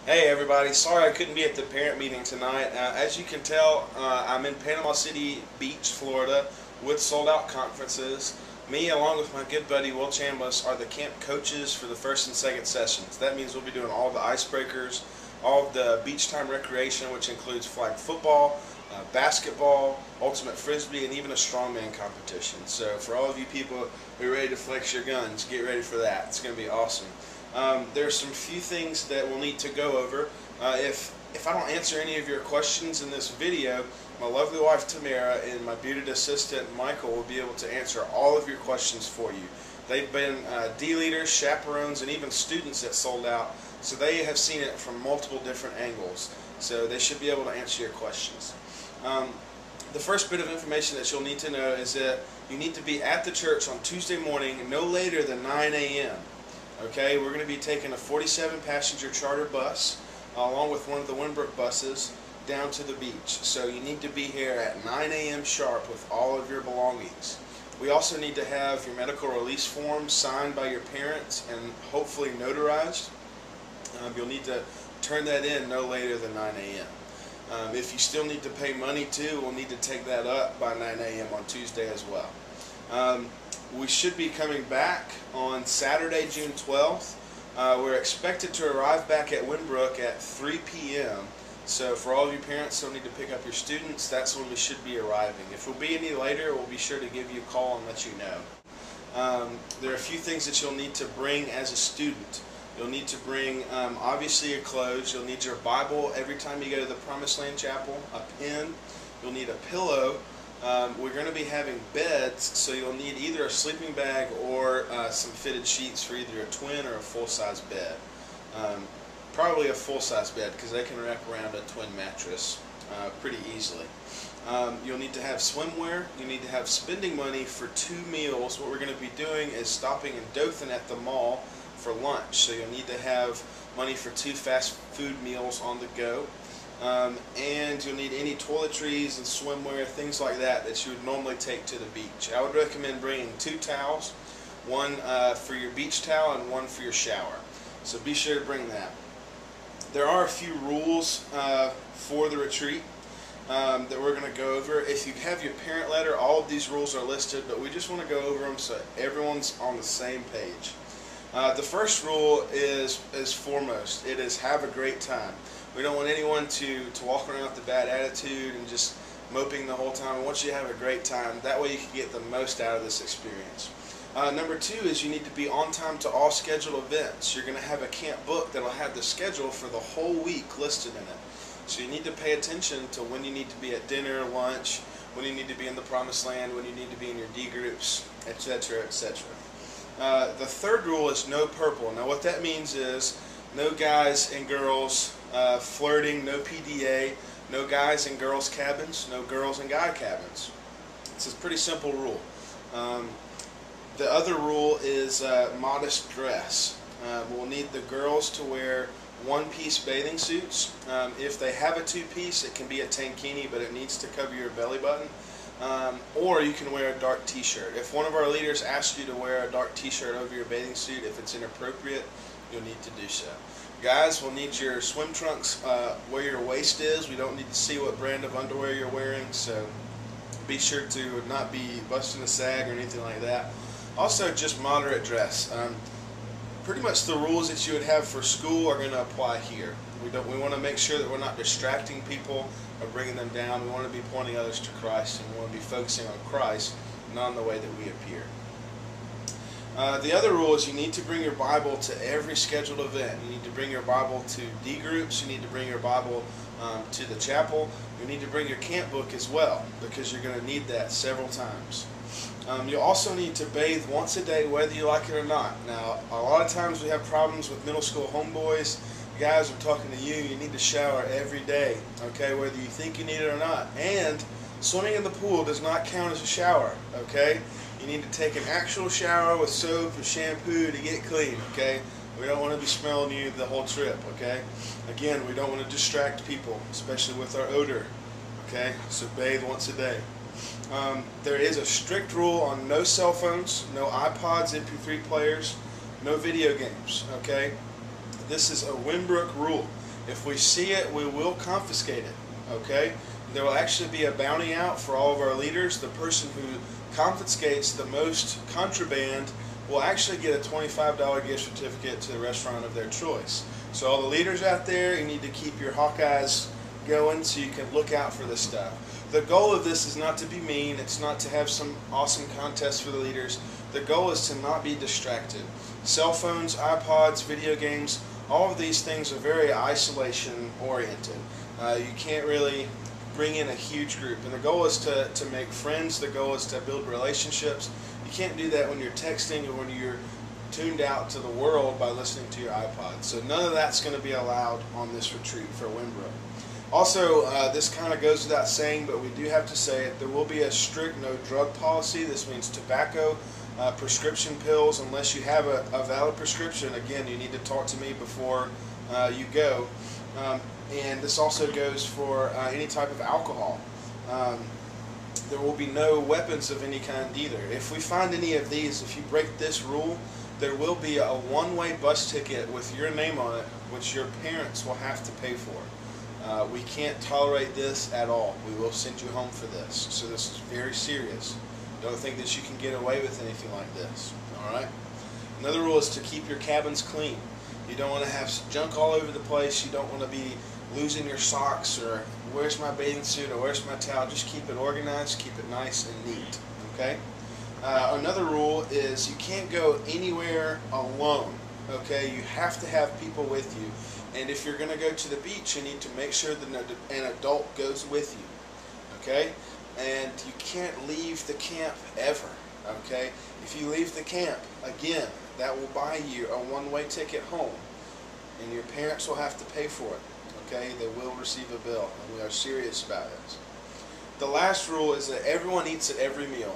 Hey everybody, sorry I couldn't be at the parent meeting tonight. As you can tell, I'm in Panama City Beach, Florida with sold out conferences. Me along with my good buddy Will Chambliss are the camp coaches for the first and second sessions. That means we'll be doing all the icebreakers, all of the beach time recreation, which includes flag football, basketball, ultimate frisbee, and even a strongman competition. So for all of you people who are ready to flex your guns, get ready for that. It's going to be awesome. There's some few things that we'll need to go over. If I don't answer any of your questions in this video, my lovely wife Tamara and my bearded assistant Michael will be able to answer all of your questions for you. They've been D-leaders, chaperones, and even students at Sold Out, so they have seen it from multiple different angles. So they should be able to answer your questions. The first bit of information that you'll need to know is that you need to be at the church on Tuesday morning no later than 9 a.m. Okay, we're going to be taking a 47-passenger charter bus along with one of the Winbrook buses down to the beach. So you need to be here at 9 a.m. sharp with all of your belongings. We also need to have your medical release form signed by your parents and hopefully notarized. You'll need to turn that in no later than 9 a.m. If you still need to pay money too, we'll need to take that up by 9 a.m. on Tuesday as well. We should be coming back on Saturday, June 12th. We're expected to arrive back at Winbrook at 3 p.m. So for all of you parents who need to pick up your students, that's when we should be arriving. If we'll be any later, we'll be sure to give you a call and let you know. There are a few things that you'll need to bring as a student. You'll need to bring, obviously, your clothes. You'll need your Bible every time you go to the Promised Land Chapel, a pen. You'll need a pillow. We're going to be having beds, so you'll need either a sleeping bag or some fitted sheets for either a twin or a full-size bed. Probably a full-size bed because they can wrap around a twin mattress pretty easily. You'll need to have swimwear. You need to have spending money for 2 meals. What we're going to be doing is stopping in Dothan at the mall for lunch. So you'll need to have money for 2 fast food meals on the go. And you'll need any toiletries and swimwear, things like that that you would normally take to the beach. I would recommend bringing 2 towels, one for your beach towel and one for your shower. So be sure to bring that. There are a few rules for the retreat that we're going to go over. If you have your parent letter, all of these rules are listed, but we just want to go over them so everyone's on the same page. The first rule is foremost. It is have a great time. We don't want anyone to walk around with a bad attitude and just moping the whole time. We want you to have a great time. That way you can get the most out of this experience. Number 2 is you need to be on time to all scheduled events. You're going to have a camp book that will have the schedule for the whole week listed in it. So you need to pay attention to when you need to be at dinner, lunch, when you need to be in the Promised Land, when you need to be in your D groups, etc., etc. The third rule is no purple. Now what that means is no guys and girls flirting, no PDA, no guys and girls cabins, no girls and guy cabins. It's a pretty simple rule. The other rule is modest dress. We'll need the girls to wear one-piece bathing suits. If they have a 2-piece, it can be a tankini, but it needs to cover your belly button. Or you can wear a dark t-shirt. If one of our leaders asks you to wear a dark t-shirt over your bathing suit, if it's inappropriate, you'll need to do so. Guys, we'll need your swim trunks where your waist is. We don't need to see what brand of underwear you're wearing, so be sure to not be busting a sag or anything like that. Also, just moderate dress. Pretty much the rules that you would have for school are going to apply here. We want to make sure that we're not distracting people or bringing them down. We want to be pointing others to Christ, and we want to be focusing on Christ, not on the way that we appear. The other rule is you need to bring your Bible to every scheduled event. You need to bring your Bible to D groups. You need to bring your Bible to the chapel. You need to bring your camp book as well, because you're going to need that several times. You'll also need to bathe once a day, whether you like it or not. Now, a lot of times we have problems with middle school homeboys. Guys, I'm talking to you. You need to shower every day, okay, whether you think you need it or not. And swimming in the pool does not count as a shower, okay? You need to take an actual shower with soap and shampoo to get clean, okay? We don't want to be smelling you the whole trip, okay? Again, we don't want to distract people, especially with our odor, okay? So bathe once a day. There is a strict rule on no cell phones, no iPods, MP3 players, no video games, okay? This is a Winbrook rule. If we see it, we will confiscate it. Okay? There will actually be a bounty out for all of our leaders. The person who confiscates the most contraband will actually get a $25 gift certificate to the restaurant of their choice. So all the leaders out there, you need to keep your Hawkeyes going so you can look out for this stuff. The goal of this is not to be mean. It's not to have some awesome contest for the leaders. The goal is to not be distracted. Cell phones, iPods, video games, all of these things are very isolation oriented. You can't really bring in a huge group, and the goal is to make friends. The goal is to build relationships. You can't do that when you're texting or when you're tuned out to the world by listening to your iPod. So none of that's going to be allowed on this retreat for Wimbrook. Also, this kind of goes without saying, but we do have to say it, there will be a strict no drug policy. This means tobacco, prescription pills, unless you have a valid prescription. Again, you need to talk to me before you go. And this also goes for any type of alcohol. There will be no weapons of any kind either. If we find any of these, if you break this rule, there will be a one-way bus ticket with your name on it, which your parents will have to pay for. We can't tolerate this at all. We will send you home for this. So this is very serious. Don't think that you can get away with anything like this. Alright? Another rule is to keep your cabins clean. You don't want to have junk all over the place. You don't want to be losing your socks or where's my bathing suit or where's my towel. Just keep it organized, keep it nice and neat. Okay? Another rule is you can't go anywhere alone. Okay? You have to have people with you. And if you're going to go to the beach, you need to make sure that an adult goes with you. Okay? And you can't leave the camp ever. Okay? If you leave the camp, again, that will buy you a one-way ticket home. And your parents will have to pay for it. Okay? They will receive a bill. And we are serious about it. The last rule is that everyone eats at every meal.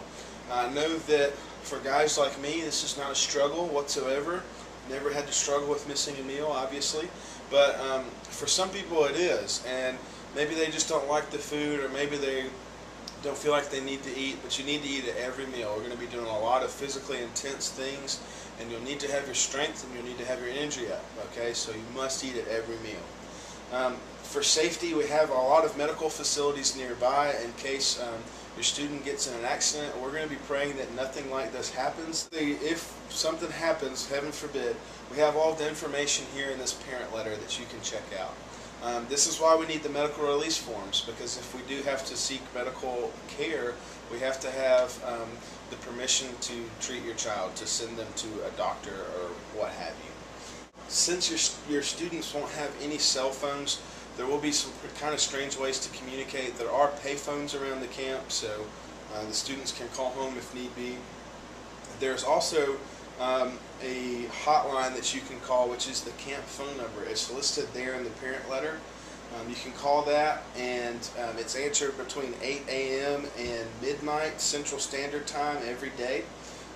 I know that for guys like me, this is not a struggle whatsoever. Never had to struggle with missing a meal, obviously. But for some people it is. And maybe they just don't like the food, or maybe they don't feel like they need to eat, but you need to eat at every meal. We're going to be doing a lot of physically intense things, and you'll need to have your strength and you'll need to have your energy up. Okay, so you must eat at every meal. For safety, we have a lot of medical facilities nearby in case your student gets in an accident. We're going to be praying that nothing like this happens. If something happens, heaven forbid, we have all the information here in this parent letter that you can check out. This is why we need the medical release forms, because if we do have to seek medical care, we have to have the permission to treat your child, to send them to a doctor or what have you. Since your students won't have any cell phones, there will be some kind of strange ways to communicate. There are payphones around the camp, so the students can call home if need be. There's also a hotline that you can call, which is the camp phone number. It's listed there in the parent letter. You can call that, and it's answered between 8 a.m. and midnight Central Standard Time every day.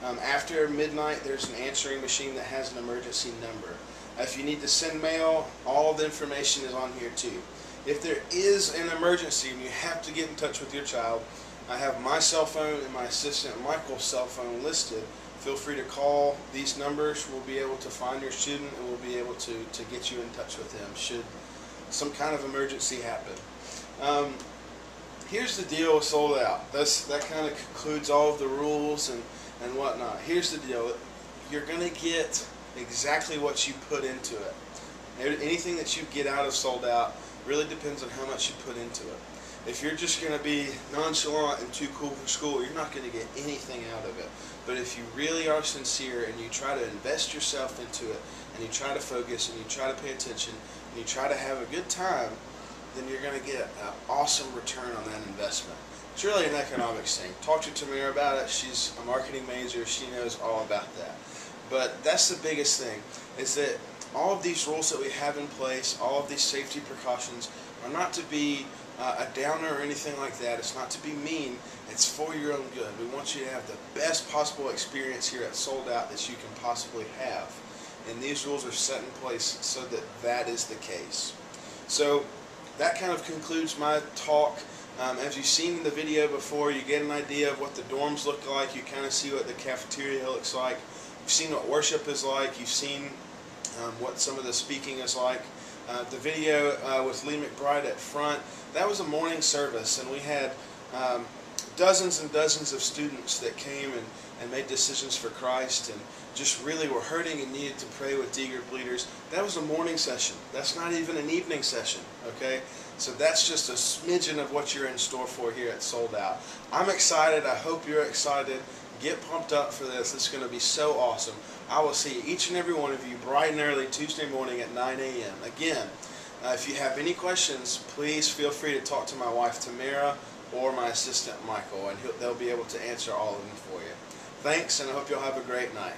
After midnight, there's an answering machine that has an emergency number. If you need to send mail, all the information is on here too. If there is an emergency and you have to get in touch with your child, I have my cell phone and my assistant Michael's cell phone listed. Feel free to call these numbers. We'll be able to find your student and we'll be able to get you in touch with them should some kind of emergency happen. Here's the deal with Sold Out. That kind of concludes all of the rules and whatnot. Here's the deal. You're going to get exactly what you put into it. Anything that you get out of Sold Out really depends on how much you put into it. If you're just going to be nonchalant and too cool for school, you're not going to get anything out of it. But if you really are sincere and you try to invest yourself into it, and you try to focus and you try to pay attention and you try to have a good time, then you're going to get an awesome return on that investment. It's really an economics thing. Talk to Tamara about it. She's a marketing major. She knows all about that. But that's the biggest thing, is that all of these rules that we have in place, all of these safety precautions, are not to be a downer or anything like that. It's not to be mean. It's for your own good. We want you to have the best possible experience here at Sold Out that you can possibly have. And these rules are set in place so that that is the case. So that kind of concludes my talk. As you've seen in the video before, you get an idea of what the dorms look like. You kind of see what the cafeteria looks like. You've seen what worship is like. You've seen what some of the speaking is like. The video with Lee McBride at front, that was a morning service, and we had dozens and dozens of students that came and made decisions for Christ and just really were hurting and needed to pray with D group leaders. That was a morning session. That's not even an evening session, okay? So that's just a smidgen of what you're in store for here at Sold Out. I'm excited. I hope you're excited. Get pumped up for this. It's going to be so awesome. I will see each and every one of you bright and early Tuesday morning at 9 a.m. Again, if you have any questions, please feel free to talk to my wife Tamara or my assistant Michael, and they'll be able to answer all of them for you. Thanks, and I hope you'll have a great night.